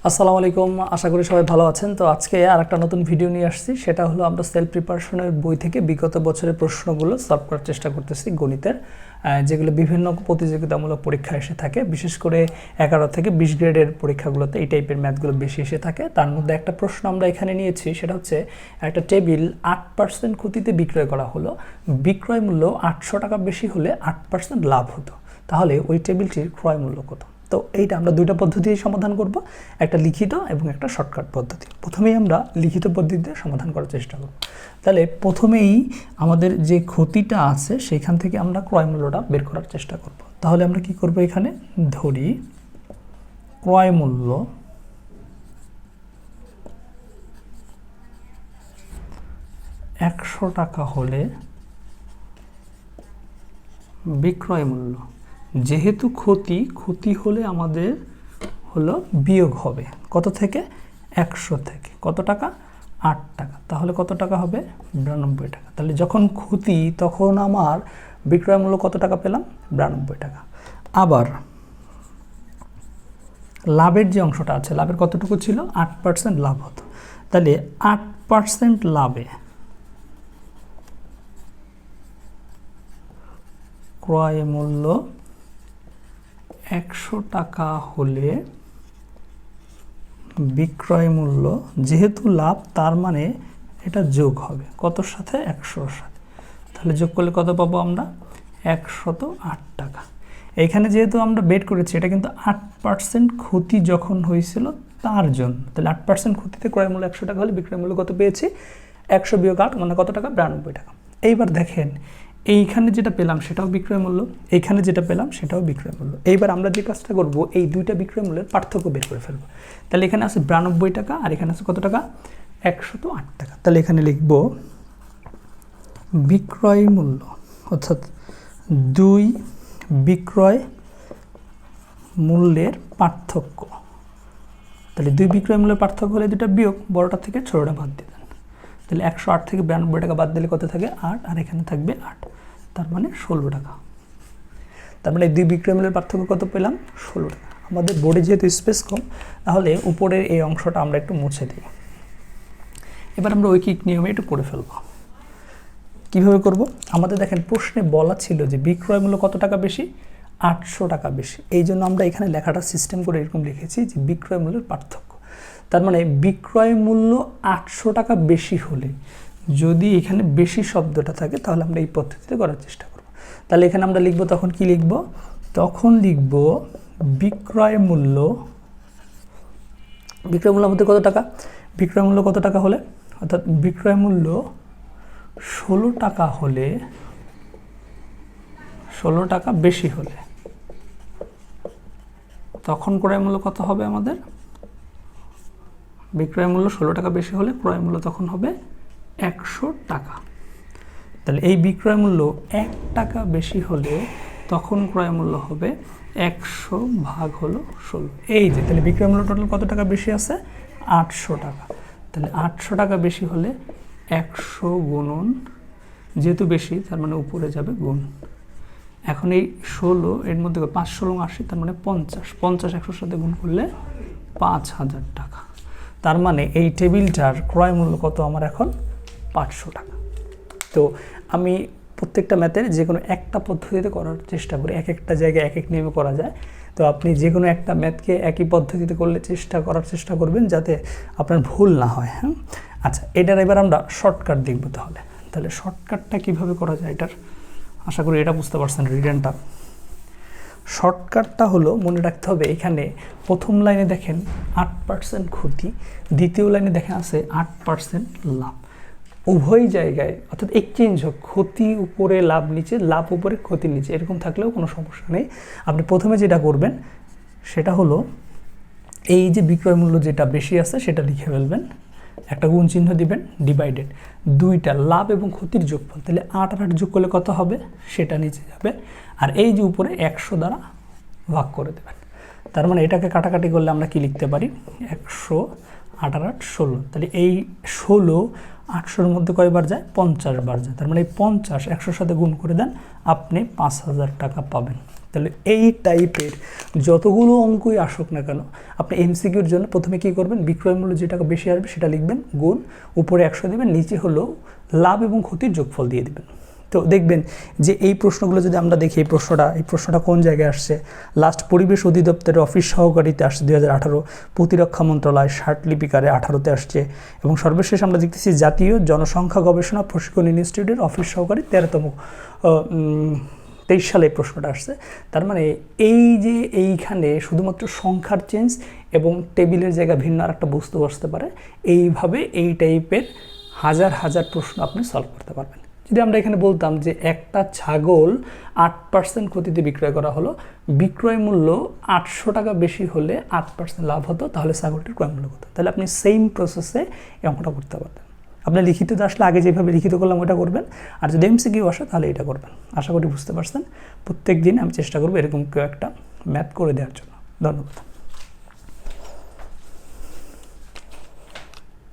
আসসালামু আলাইকুম, আশা করি সবাই ভালো আছেন। তো আজকে আরেকটা নতুন ভিডিও নিয়ে আসছি, সেটা হলো আমরা সেলফ প্রিপারেশনের বই থেকে বিগত বছরের প্রশ্নগুলো সলভ করার চেষ্টা করতেছি গণিতের, যেগুলো বিভিন্ন প্রতিযোগিতামূলক পরীক্ষা এসে থাকে। বিশেষ করে 11 থেকে 20 গ্রেডের পরীক্ষাগুলোতে এই টাইপের ম্যাথগুলো বেশি এসে থাকে। তার মধ্যে একটা প্রশ্ন আমরা এখানে নিয়েছি, সেটা হচ্ছে একটা টেবিল 8% ক্ষতিতে বিক্রয় করা হলো, বিক্রয় মূল্য 800 টাকা বেশি হলে 8% লাভ হতো, তাহলে ওই টেবিলটির ক্রয় মূল্য কত? তো এইটা আমরা দুইটা পদ্ধতিতে সমাধান করব, একটা লিখিত এবং একটা শর্টকাট পদ্ধতি। প্রথমেই আমরা লিখিত পদ্ধতিতে সমাধান করার চেষ্টা করব। তাহলে প্রথমেই আমাদের যে ক্ষতিটা আছে সেখান থেকে আমরা ক্রয় মূল্যটা বের করার চেষ্টা করব। তাহলে আমরা কি করব, এখানে ধরি ক্রয় মূল্য টাকা হলে বিক্রয় মূল্য, যেহেতু ক্ষতি হলে আমাদের হলো বিয়োগ হবে কত থেকে, 100 থেকে কত টাকা, 8 টাকা। তাহলে কত টাকা হবে, 92 টাকা। তাহলে যখন ক্ষতি তখন আমার বিক্রয় মূল্য কত টাকা পেলাম, 92 টাকা। আবার লাভের যে অংশটা আছে, লাভের কতটুকু ছিল, 8% লাভ হতো। তাহলে 8% লাভে ক্রয় মূল্য 100 টাকা হলে বিক্রয় মূল্য, যেহেতু লাভ তার মানে এটা যোগ হবে কতর সাথে, 100-র সাথে। তাহলে যোগ করলে কত পাবো আমরা, 108 টাকা। এইখানে যেহেতু আমরা বের করেছি এটা কিন্তু 8% ক্ষতি যখন হয়েছিল তার জন্য, তাহলে 8% ক্ষতিতে ক্রয় মূল্য 100 টাকা হলে বিক্রয় মূল্য কত পেয়েছি, 100 বিয়োগ 8 মানে কত টাকা, 92 টাকা। এইবার দেখেন এইখানে যেটা পেলাম সেটাও বিক্রয় মূল্য, এইখানে যেটা পেলাম সেটাও বিক্রয় মূল্য। এইবার আমরা যে কাজটা করব, এই দুইটা বিক্রয় মূল্যের পার্থক্য বের করে ফেলবো। তাহলে এখানে আছে 92 টাকা আর এখানে আছে কত টাকা, 108 টাকা। তাহলে এখানে লিখব বিক্রয় মূল্য, অর্থাৎ দুই বিক্রয় মূল্যের পার্থক্য। তাহলে দুই বিক্রয় মূল্যের পার্থক্য হলে দুটা বিয়োগ, বড়টা থেকে ছোটটা বাদ দিয়ে দেন। তাহলে 108 থেকে 92 টাকা বাদ দিলে কত থাকে, 8, আর এখানে থাকবে 8, তার মানে 16 টাকা। তার মানে দুই বিক্রয় মূল্যের পার্থক্য কত পেলাম, 16 টাকা। আমাদের বোর্ডে যেহেতু স্পেস কম, তাহলে উপরের এই অংশটা আমরা একটু মুছে দিই। এবার আমরা ঐকিক নিয়মে একটু করে ফেলবো। কিভাবে করব, আমাদের দেখেন প্রশ্নে বলা ছিল যে বিক্রয় মূল্য কত টাকা বেশি, 800 টাকা বেশি। এই জন্য আমরা এখানে লেখাটা সিস্টেম করে এরকম লিখেছি যে বিক্রয় মূল্যের পার্থক্য। তার মানে বিক্রয় মূল্য 800 টাকা বেশি হলে, যদি এখানে বেশি শব্দটা থাকে তাহলে আমরা এই পদ্ধতিতে করার চেষ্টা করব। তাহলে এখানে আমরা লিখব, তখন কি লিখব, তখন লিখব বিক্রয় মূল্য আমাদের কত টাকা, বিক্রয় মূল্য কত টাকা হলে, অর্থাৎ বিক্রয় মূল্য 16 টাকা হলে, 16 টাকা বেশি হলে তখন ক্রয় মূল্য কত হবে আমাদের, বিক্রয় মূল্য 16 টাকা বেশি হলে ক্রয় মূল্য তখন হবে 100 টাকা। তাহলে এই বিক্রয় মূল্য 1 টাকা বেশি হলে তখন ক্রয় মূল্য হবে 100 ভাগ হলো 16। এই যে তাহলে বিক্রয় মূল্য টোটাল কত টাকা বেশি আছে, 800 টাকা। তাহলে 800 টাকা বেশি হলে 100 গুণন, যেহেতু বেশি তার মানে উপরে যাবে গুণ। এখন এই 16 এর মধ্যে 5 16 80, তার মানে 50 100-র সাথে গুণ করলে 5000 টাকা। তার মানে এই টেবিলটার ক্রয় মূল্য কত আমার এখন, 500 টাকা। তো আমি প্রত্যেকটা ম্যাথের যে কোনো একটা পদ্ধতিতে করার চেষ্টা করি, এক একটা জায়গায় এক এক নিয়মে করা যায়। তো আপনি যে কোনো একটা ম্যাথকে একই পদ্ধতিতে করলে করার চেষ্টা করবেন যাতে আপনার ভুল না হয়। হ্যাঁ, আচ্ছা, এটার এবার আমরা শর্টকাট দেখব। তাহলে শর্টকাটটা কিভাবে করা যায়, এটার আশা করি এটা বুঝতে পারছেন রিটেনটা। শর্টকাটটা হলো, মনে রাখতে হবে এখানে প্রথম লাইনে দেখেন 8% ক্ষতি, দ্বিতীয় লাইনে দেখেন আছে 8% লাভ। উভয় জায়গায় অর্থাৎ এক্সচেঞ্জ হোক, ক্ষতি উপরে লাভ নিচে, লাভ উপরে ক্ষতি নিচে, এরকম থাকলেও কোনো সমস্যা নেই। আপনি প্রথমে যেটা করবেন সেটা হলো এই যে বিক্রয় মূল্য যেটা বেশি আছে সেটা লিখে ফেলবেন, একটা গুণ চিহ্ন দিবেন, ডিভাইডেড দুইটা লাভ এবং ক্ষতির যোগফল। তাহলে 8 আর 8 যোগ করলে কত হবে সেটা নিচে যাবে, আর এই যে উপরে 100 দ্বারা ভাগ করে দেবেন। তার মানে এটাকে কাটাকাটি করলে আমরা কি লিখতে পারি, 100 8 আর 8 16। তাহলে এই 16 800-র মধ্যে কয়বার যায়, 50 বার যায়। তার মানে এই 50 100-র সাথে গুণ করে দেন, আপনি 5000 টাকা পাবেন। তাহলে এই টাইপের যতগুলো অঙ্কই আসুক না কেন, আপনি এমসিকিউর জন্য প্রথমে কী করবেন, বিক্রয় মূল্য যে টাকা বেশি আসবে সেটা লিখবেন, গুণ, উপরে 100 দেবেন, নিচে হলো লাভ এবং ক্ষতির যোগফল দিয়ে দেবেন। তো দেখবেন যে এই প্রশ্নগুলো যদি আমরা দেখি, এই প্রশ্নটা কোন জায়গায় আসছে, লাস্ট পরিবেশ অধিদপ্তরের অফিস সহকারীতে আসছে 2018, প্রতিরক্ষা মন্ত্রণালয় লিপিকারে 18তে আসছে, এবং সর্বশেষ আমরা দেখতেছি জাতীয় জনসংখ্যা গবেষণা প্রশিক্ষণ ইনস্টিটিউটের অফিস সহকারী 13তম 23 সালে এই প্রশ্নটা আসছে। তার মানে এই যে এইখানে শুধুমাত্র সংখ্যার চেঞ্জ এবং টেবিলের জায়গা ভিন্ন আর একটা বস্তু আসতে পারে, এইভাবে এই টাইপের হাজার হাজার প্রশ্ন আপনি সলভ করতে পারবেন। যদি আমরা এখানে বলতাম যে একটা ছাগল 8% ক্ষতিতে বিক্রয় করা হলো, বিক্রয় মূল্য 800 টাকা বেশি হলে 8% লাভ হতো, তাহলে ছাগলটির ক্রয় মূল্য কত? তাহলে আপনি সেম প্রসেসে এই অঙ্কটা করতে পারবেন। আপনার লিখিততে আসলে আগে যেভাবে লিখিত করলাম ওটা করবেন, আর যদি এমসিকিউ আসে তাহলে এটা করবেন। আশা করি বুঝতে পারছেন। প্রত্যেক দিন আমি চেষ্টা করবো এরকম কেউ একটা ম্যাথ করে দেওয়ার জন্য। ধন্যবাদ।